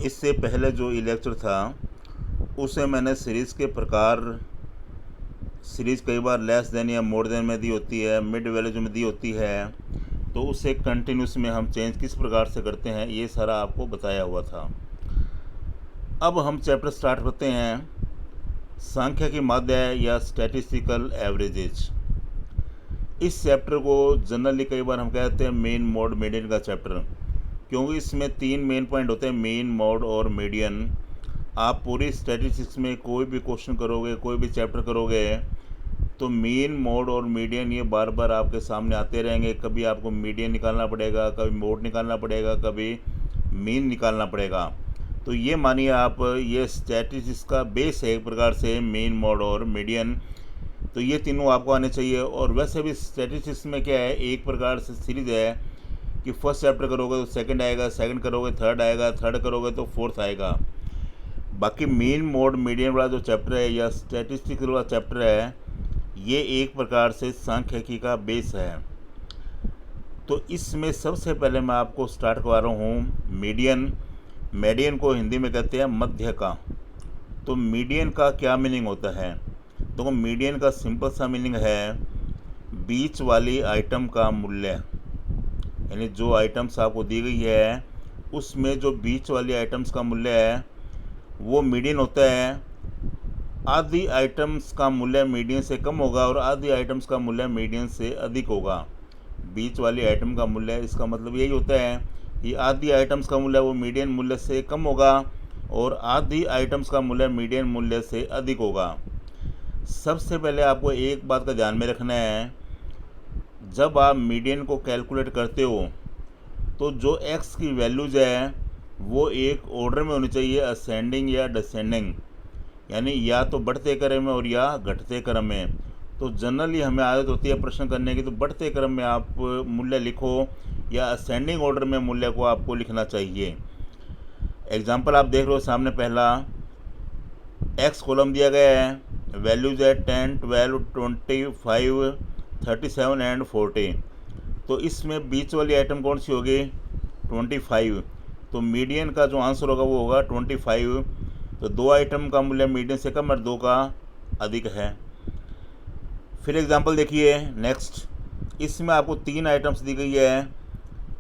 इससे पहले जो ई लेक्चर था उसे मैंने सीरीज़ के प्रकार, सीरीज़ कई बार लेस देन या मोर देन में दी होती है, मिड वैल्यूज में दी होती है, तो उसे कंटिन्यूस में हम चेंज किस प्रकार से करते हैं ये सारा आपको बताया हुआ था। अब हम चैप्टर स्टार्ट करते हैं, सांख्यिकी माध्य या स्टैटिस्टिकल एवरेजेज। इस चैप्टर को जनरली कई बार हम कहते हैं मेन, मोड, मीडियन का चैप्टर, क्योंकि इसमें 3 मेन पॉइंट होते हैं, मेन, मोड और मीडियन। आप पूरी स्टैटिस्टिक्स में कोई भी क्वेश्चन करोगे, कोई भी चैप्टर करोगे, तो मीन, मोड और मीडियन ये बार बार आपके सामने आते रहेंगे। कभी आपको मीडियन निकालना पड़ेगा, कभी मोड निकालना पड़ेगा, कभी मीन निकालना पड़ेगा। तो ये मानिए आप, ये स्टैटिस्टिक्स का बेस है एक प्रकार से, मेन, मोड और मीडियन। तो ये तीनों आपको आने चाहिए। और वैसे भी स्टैटिस्टिक्स में क्या है, एक प्रकार से सीरीज है कि फर्स्ट चैप्टर करोगे तो सेकंड आएगा, सेकंड करोगे थर्ड आएगा, थर्ड करोगे तो फोर्थ आएगा। बाकी मीन, मोड, मीडियन वाला जो चैप्टर है या स्टैटिस्टिक्स वाला चैप्टर है, ये एक प्रकार से सांख्यिकी का बेस है। तो इसमें सबसे पहले मैं आपको स्टार्ट करवा रहा हूँ मीडियन। मीडियन को हिंदी में कहते हैं मध्य का। तो मीडियन का क्या मीनिंग होता है? तो मीडियन का सिंपल सा मीनिंग है बीच वाली आइटम का मूल्य, यानी जो आइटम्स आपको दी गई है उसमें जो बीच वाली आइटम्स का मूल्य है वो मीडियन होता है। आधी आइटम्स का मूल्य मीडियन से कम होगा और आधी आइटम्स का मूल्य मीडियन से अधिक होगा। बीच वाली आइटम का मूल्य, इसका मतलब यही होता है कि आधी आइटम्स का मूल्य वो मीडियन मूल्य से कम होगा और आधी आइटम्स का मूल्य मीडियन मूल्य से अधिक होगा। सबसे पहले आपको एक बात का ध्यान में रखना है, जब आप मीडियन को कैलकुलेट करते हो तो जो एक्स की वैल्यूज़ है वो एक ऑर्डर में होनी चाहिए, असेंडिंग या डिसेंडिंग, यानी या तो बढ़ते क्रम में और या घटते क्रम में। तो जनरली हमें आदत होती है प्रश्न करने की, तो बढ़ते क्रम में आप मूल्य लिखो या असेंडिंग ऑर्डर में मूल्य को आपको लिखना चाहिए। एग्जाम्पल आप देख रहे हो सामने, पहला एक्स कॉलम दिया गया है, वैल्यूज़ है 10, 12, 25, 37 एंड 40। तो इसमें बीच वाली आइटम कौन सी होगी? 25। तो मीडियन का जो आंसर होगा वो होगा 25। तो दो आइटम का मूल्य मीडियन से कम और दो का अधिक है। फिर एग्जांपल देखिए नेक्स्ट, इसमें आपको 3 आइटम्स दी गई है,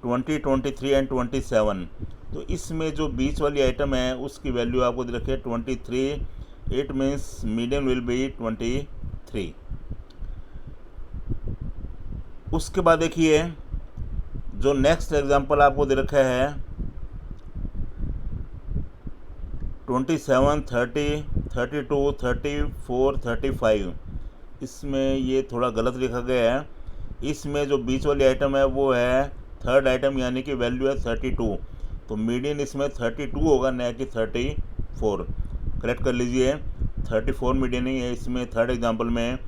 20, 23 एंड 27। तो इसमें जो बीच वाली आइटम है उसकी वैल्यू आपको दे रखी है 23। It means median will be 23। उसके बाद देखिए जो नेक्स्ट एग्जांपल आपको दे रखा है 27, 30, 32, 34, 35। इसमें ये थोड़ा गलत लिखा गया है। इसमें जो बीच वाली आइटम है वो है थर्ड आइटम, यानी कि वैल्यू है 32। तो मीडियन इसमें 32 होगा, न कि 34। करेक्ट कर लीजिए, 34 मीडियन ही है इसमें, थर्ड एग्जांपल में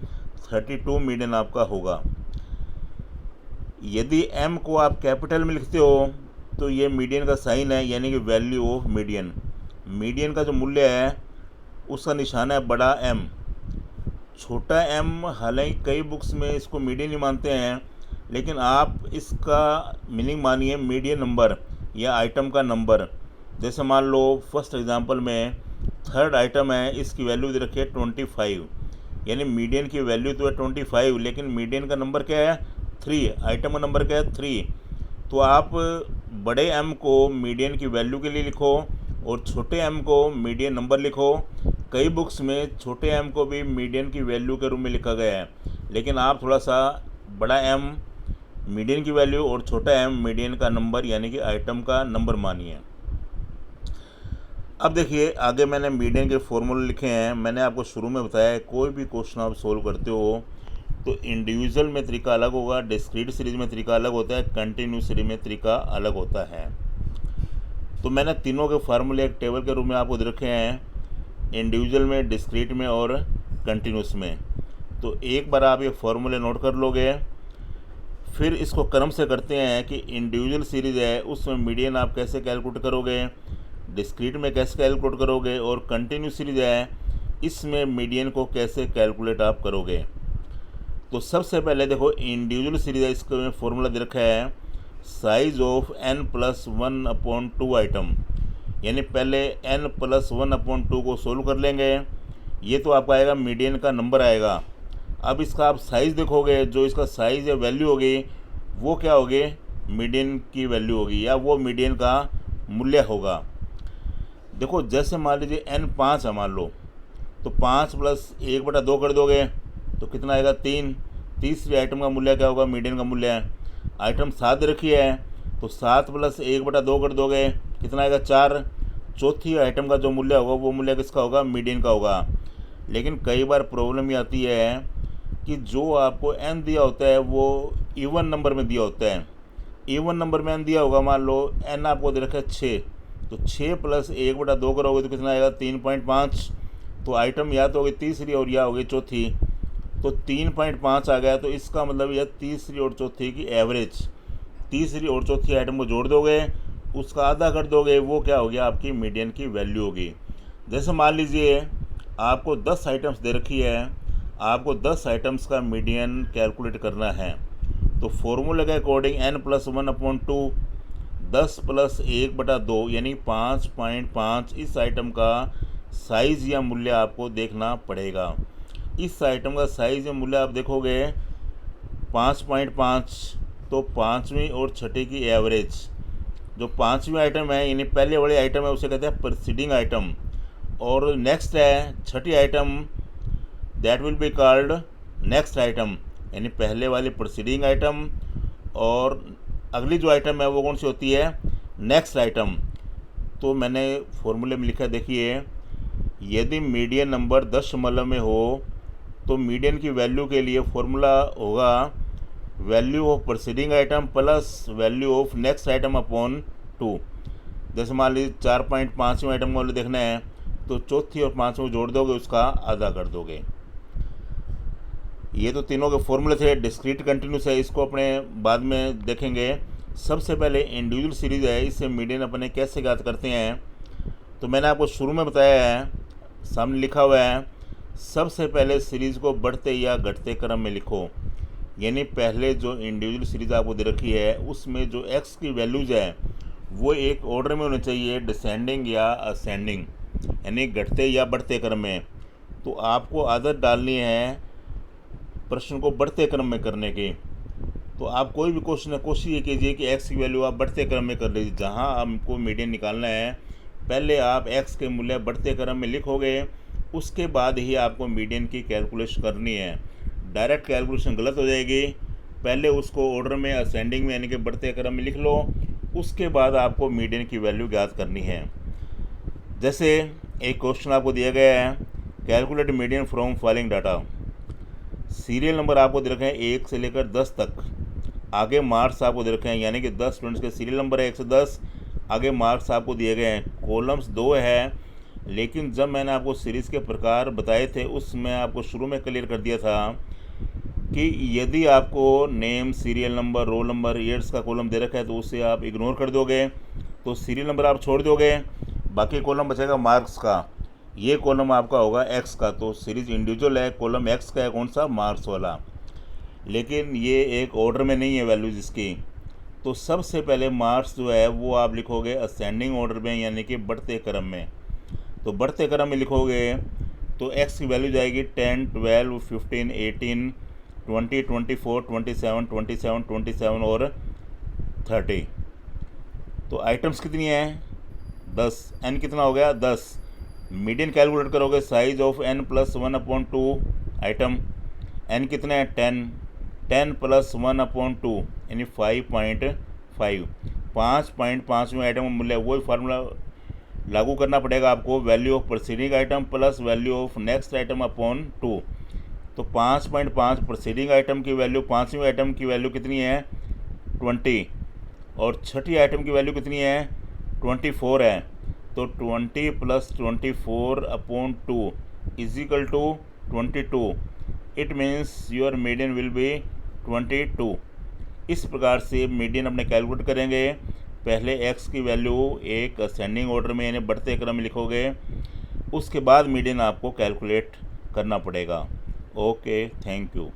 32 मीडियन आपका होगा। यदि एम को आप कैपिटल में लिखते हो तो ये मीडियन का साइन है, यानी कि वैल्यू ऑफ मीडियन। मीडियन का जो मूल्य है उसका निशान है बड़ा एम। छोटा एम हालांकि कई बुक्स में इसको मीडियन ही मानते हैं, लेकिन आप इसका मीनिंग मानिए मीडियन नंबर या आइटम का नंबर। जैसे मान लो फर्स्ट एग्जांपल में थर्ड आइटम है, इसकी वैल्यू दे रखी है 25, यानी मीडियन की वैल्यू तो है 25, लेकिन मीडियन का नंबर क्या है? 3। आइटम का नंबर क्या है? 3। तो आप बड़े एम को मीडियन की वैल्यू के लिए लिखो और छोटे एम को मीडियन नंबर लिखो। कई बुक्स में छोटे एम को भी मीडियन की वैल्यू के रूप में लिखा गया है, लेकिन आप थोड़ा सा बड़ा एम मीडियन की वैल्यू और छोटा एम मीडियन का नंबर यानी कि आइटम का नंबर मानिए। अब देखिए आगे मैंने मीडियन के फॉर्मूले लिखे हैं। मैंने आपको शुरू में बताया है कोई भी क्वेश्चन आप सोल्व करते हो तो इंडिविजुअल में तरीका अलग होगा, डिस्क्रीट सीरीज में तरीका अलग होता है, कंटिन्यूस सीरीज में तरीका अलग होता है। तो मैंने तीनों के फार्मूले एक टेबल के रूप में आपको दे रखे हैं, इंडिविजुअल में, डिस्क्रीट में और कंटिन्यूस में। तो एक बार आप ये फार्मूले नोट कर लोगे, फिर इसको क्रम से करते हैं कि इंडिविजुअल सीरीज़ है उसमें मीडियन आप कैसे कैलकुलेट करोगे, डिस्क्रीट में कैसे कैलकुलेट करोगे, और कंटिन्यूस सीरीज़ है इसमें मीडियन को कैसे कैलकुलेट आप करोगे। तो सबसे पहले देखो इंडिविजुअल सीरीज़ है, इसका फॉर्मूला दे रखा है साइज ऑफ n+1/2 आइटम। यानी पहले n+1/2 को सोल्व कर लेंगे। ये तो आपका आएगा मीडियन का नंबर आएगा। अब इसका आप साइज़ देखोगे, जो इसका साइज़ या वैल्यू होगी वो क्या होगी, मीडियन की वैल्यू होगी या वो मीडियन का मूल्य होगा। देखो जैसे मान लीजिए n 5 है मान लो, तो 5 + 1/2 कर दोगे तो कितना आएगा 3। तीसरी आइटम का मूल्य क्या होगा, मीडियन का मूल्य है। आइटम 7 रखी है तो 7 + 1/2 कर दोगे कितना आएगा 4। चौथी आइटम का जो मूल्य होगा वो मूल्य किसका होगा, मीडियन का होगा। लेकिन कई बार प्रॉब्लम ये आती है कि जो आपको n दिया होता है वो इवन नंबर में दिया होता है। इवन नंबर में n दिया होगा, मान लो n आपको दे रखा है 6, तो 6 + 1/2 करोगे तो कितना आएगा 3.5। तो आइटम या तो होगी तीसरी और या होगी चौथी, तो 3.5 आ गया। तो इसका मतलब यह तीसरी और चौथी की एवरेज, तीसरी और चौथी आइटम को जोड़ दोगे, उसका आधा कर दोगे, वो क्या हो गया आपकी मीडियन की वैल्यू होगी। जैसे मान लीजिए आपको 10 आइटम्स दे रखी है, आपको 10 आइटम्स का मीडियन कैलकुलेट करना है। तो फॉर्मूले के अकॉर्डिंग n+1/2 10 + 1/2 यानी 5.5 इस आइटम का साइज़ या मूल्य आपको देखना पड़ेगा। इस आइटम का साइज़ या मूल्य आप देखोगे 5.5, तो पाँचवीं और छठी की एवरेज, जो पाँचवीं आइटम है यानी पहले वाली आइटम है उसे कहते हैं प्रीसीडिंग आइटम, और नेक्स्ट है छठी item, that will be called next item, यानी पहले वाली प्रीसीडिंग आइटम, और अगली जो आइटम है वो कौन सी होती है, नेक्स्ट आइटम। तो मैंने फॉर्मूले में लिखा, देखिए यदि मीडियन नंबर 10 दशमलव में हो तो मीडियन की वैल्यू के लिए फॉर्मूला होगा value of preceding item plus value of next item upon 2। जैसे मान लीजिए 4.5वें आइटम को देखना है तो चौथी और पाँचवीं को जोड़ दोगे, उसका आधा कर दोगे। ये तो तीनों के फॉर्मूले थे। डिस्क्रीट कंटिन्यूस है, इसको अपने बाद में देखेंगे। सबसे पहले इंडिविजुअल सीरीज़ है, इससे मीडियन अपने कैसे ज्ञात करते हैं। तो मैंने आपको शुरू में बताया है, सामने लिखा हुआ है, सबसे पहले सीरीज़ को बढ़ते या घटते क्रम में लिखो। यानी पहले जो इंडिविजुअल सीरीज़ आपको दे रखी है उसमें जो x की वैल्यूज़ है वो एक ऑर्डर में होनी चाहिए, डिसेंडिंग या असेंडिंग, यानी घटते या बढ़ते क्रम में। तो आपको आदत डालनी है प्रश्न को बढ़ते क्रम में करने की। तो आप कोई भी क्वेश्चन है, कोशिश ये कीजिए कि x की वैल्यू आप बढ़ते क्रम में कर लीजिए। जहाँ आपको मीडियन निकालना है पहले आप x के मूल्य बढ़ते क्रम में लिखोगे, उसके बाद ही आपको मीडियन की कैलकुलेशन करनी है। डायरेक्ट कैलकुलेशन गलत हो जाएगी। पहले उसको ऑर्डर में असेंडिंग में यानी कि बढ़ते क्रम में लिख लो, उसके बाद आपको मीडियन की वैल्यू ज्ञात करनी है। जैसे एक क्वेश्चन आपको दिया गया है, calculate median from following data. Serial number आपको दे रखे हैं 1 से लेकर 10 तक, आगे मार्क्स आपको दे रखे हैं, यानी कि 10 स्टूडेंट्स के सीरियल नंबर है 1 से 10, आगे मार्क्स आपको दिए गए हैं। कॉलम्स 2 है, लेकिन जब मैंने आपको सीरीज़ के प्रकार बताए थे उसमें आपको शुरू में क्लियर कर दिया था कि यदि आपको name, serial number, roll number, years का कॉलम दे रखा है तो उसे आप इग्नोर कर दोगे, तो सीरियल नंबर आप छोड़ दोगे, बाकी कॉलम बचेगा मार्क्स का। ये कॉलम आपका होगा एक्स का। तो सीरीज़ इंडिविजुअल है, कॉलम एक्स का है कौन सा, मार्क्स वाला, लेकिन ये एक ऑर्डर में नहीं है वैल्यूज़ इसकी। तो सबसे पहले मार्क्स जो है वो आप लिखोगे असेंडिंग ऑर्डर में, यानी कि बढ़ते क्रम में। तो बढ़ते क्रम में लिखोगे तो एक्स की वैल्यू जाएगी 10, 12, 15, 18, 20, 24, 27, 27, 27 और 30। तो आइटम्स कितनी हैं, 10। n कितना हो गया, 10। मीडियन कैलकुलेट करोगे, size of n+1/2 item, n कितने हैं 10, 10 + 1/2 यानी 5.5। 5.5वें आइटम का मूल्य, वही फार्मूला लागू करना पड़ेगा आपको, value of preceding item plus value of next item upon 2। तो 5.5 प्रीसीडिंग आइटम की वैल्यू, पाँचवीं आइटम की वैल्यू कितनी है 20, और छठी आइटम की वैल्यू कितनी है 24 है। तो 20 + 24/2 = 22। It means your median will be 22। इस प्रकार से मीडियन अपने कैलकुलेट करेंगे। पहले x की वैल्यू एक असेंडिंग ऑर्डर में यानी बढ़ते क्रम में लिखोगे, उसके बाद मीडियन आपको कैलकुलेट करना पड़ेगा। Okay, thank you.